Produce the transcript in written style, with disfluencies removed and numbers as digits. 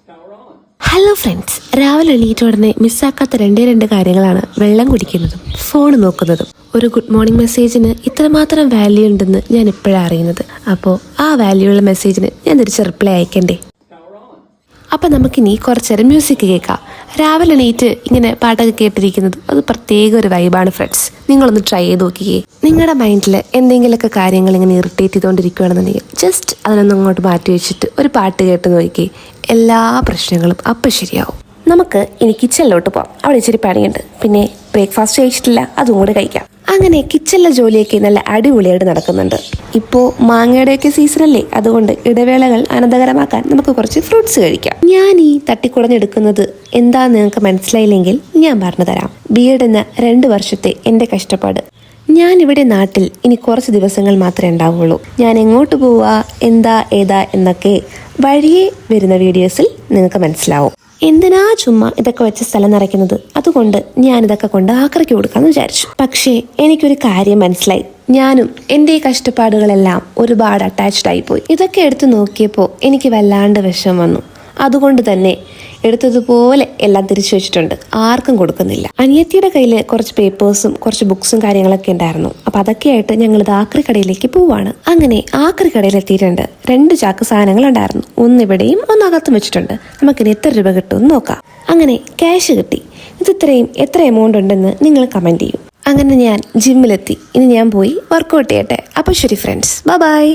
Hello friends, രാവിലെ എണീറ്റ ഉടനെ മിസ്സാക്കാത്ത രണ്ട് കാര്യങ്ങളാണ് വെള്ളം കുടിക്കുന്നതും ഫോൺ നോക്കുന്നതും. ഒരു ഗുഡ് മോർണിംഗ് മെസ്സേജിന് ഇത്രമാത്രം വാല്യൂ ഉണ്ടെന്ന് ഞാൻ ഇപ്പോഴാണ് അറിയുന്നത്. അപ്പോൾ ആ വാല്യൂ ഉള്ള മെസ്സേജിന് ഞാൻ തിരിച്ച് റിപ്ലൈ അയക്കണ്ടേ? അപ്പം നമുക്കിനി കുറച്ചേരം മ്യൂസിക് കേൾക്കാം. രാവിലെ എണീറ്റ് ഇങ്ങനെ പാട്ടൊക്കെ കേട്ടിരിക്കുന്നത് അത് പ്രത്യേക ഒരു വൈബാണ് ഫ്രണ്ട്സ്. നിങ്ങളൊന്ന് ട്രൈ ചെയ്ത് നോക്കിയേ. നിങ്ങളുടെ മൈൻഡിൽ എന്തെങ്കിലുമൊക്കെ കാര്യങ്ങൾ ഇങ്ങനെ ഇറിറ്റേറ്റ് ചെയ്തുകൊണ്ടിരിക്കുകയാണെന്നുണ്ടെങ്കിൽ ജസ്റ്റ് അതിനൊന്നും അങ്ങോട്ട് മാറ്റി വെച്ചിട്ട് ഒരു പാട്ട് കേട്ട് നോക്കിയേ. എല്ലാ പ്രശ്നങ്ങളും അപ്പം ശരിയാവും. നമുക്ക് ഇനി കിച്ചണിലോട്ട് പോകാം. അവിടെ ഇച്ചിരി പണിയുണ്ട്. പിന്നെ ബ്രേക്ക്ഫാസ്റ്റ് കഴിച്ചിട്ടില്ല, അതും കൂടെ കഴിക്കാം. അങ്ങനെ കിച്ചണിലെ ജോലിയൊക്കെ നല്ല അടിപൊളിയായിട്ട് നടക്കുന്നുണ്ട്. ഇപ്പോൾ മാങ്ങയുടെയൊക്കെ സീസണല്ലേ, അതുകൊണ്ട് ഇടവേളകൾ ആനന്ദകരമാക്കാൻ നമുക്ക് കുറച്ച് ഫ്രൂട്ട്സ് കഴിക്കാം. ഞാൻ ഈ തട്ടിക്കുടഞ്ഞെടുക്കുന്നത് എന്താന്ന് നിങ്ങൾക്ക് മനസ്സിലായില്ലെങ്കിൽ ഞാൻ പറഞ്ഞു തരാം. B.Ed എന്ന 2 വർഷത്തെ എൻ്റെ കഷ്ടപ്പാട്. ഞാനിവിടെ നാട്ടിൽ ഇനി കുറച്ച് ദിവസങ്ങൾ മാത്രമേ ഉണ്ടാവുള്ളൂ. ഞാൻ എങ്ങോട്ട് പോവുക, എന്താ ഏതാ എന്നൊക്കെ വഴിയേ വരുന്ന വീഡിയോസിൽ നിങ്ങൾക്ക് മനസ്സിലാവും. എന്തിനാ ചുമ്മാ ഇതൊക്കെ വെച്ച് സ്ഥലം നിറയ്ക്കുന്നത്? അതുകൊണ്ട് ഞാനിതൊക്കെ കൊണ്ട് ആക്രയ്ക്ക് കൊടുക്കാമെന്ന് വിചാരിച്ചു. പക്ഷേ എനിക്കൊരു കാര്യം മനസ്സിലായി. ഞാനും എൻ്റെ ഈ കഷ്ടപ്പാടുകളെല്ലാം ഒരുപാട് അറ്റാച്ച്ഡ് ആയിപ്പോയി. ഇതൊക്കെ എടുത്ത് നോക്കിയപ്പോൾ എനിക്ക് വല്ലാണ്ട് വിഷമം വന്നു. അതുകൊണ്ട് തന്നെ എടുത്തതുപോലെ എല്ലാം തിരിച്ചു വെച്ചിട്ടുണ്ട്, ആർക്കും കൊടുക്കുന്നില്ല. അനിയത്തിയുടെ കയ്യിൽ കുറച്ച് പേപ്പേഴ്സും കുറച്ച് ബുക്സും കാര്യങ്ങളൊക്കെ ഉണ്ടായിരുന്നു. അപ്പം അതൊക്കെ ആയിട്ട് ഞങ്ങൾ ആക്രി കടയിലേക്ക് പോവാണ്. അങ്ങനെ ആക്രി കടയിൽ എത്തിയിട്ടുണ്ട്. 2 ചാക്ക് സാധനങ്ങൾ ഉണ്ടായിരുന്നു. ഒന്നിവിടെയും ഒന്നകത്തും വെച്ചിട്ടുണ്ട്. നമുക്കിനി എത്ര രൂപ കിട്ടുമെന്ന് നോക്കാം. അങ്ങനെ ക്യാഷ് കിട്ടി. ഇത് എത്ര എമൗണ്ട് ഉണ്ടെന്ന് നിങ്ങൾ കമൻറ്റ് ചെയ്യും. അങ്ങനെ ഞാൻ ജിമ്മിലെത്തി. ഇനി ഞാൻ പോയി വർക്കൗട്ട് ചെയ്യട്ടെ. അപ്പോൾ ശരി ഫ്രണ്ട്സ്, ബൈ.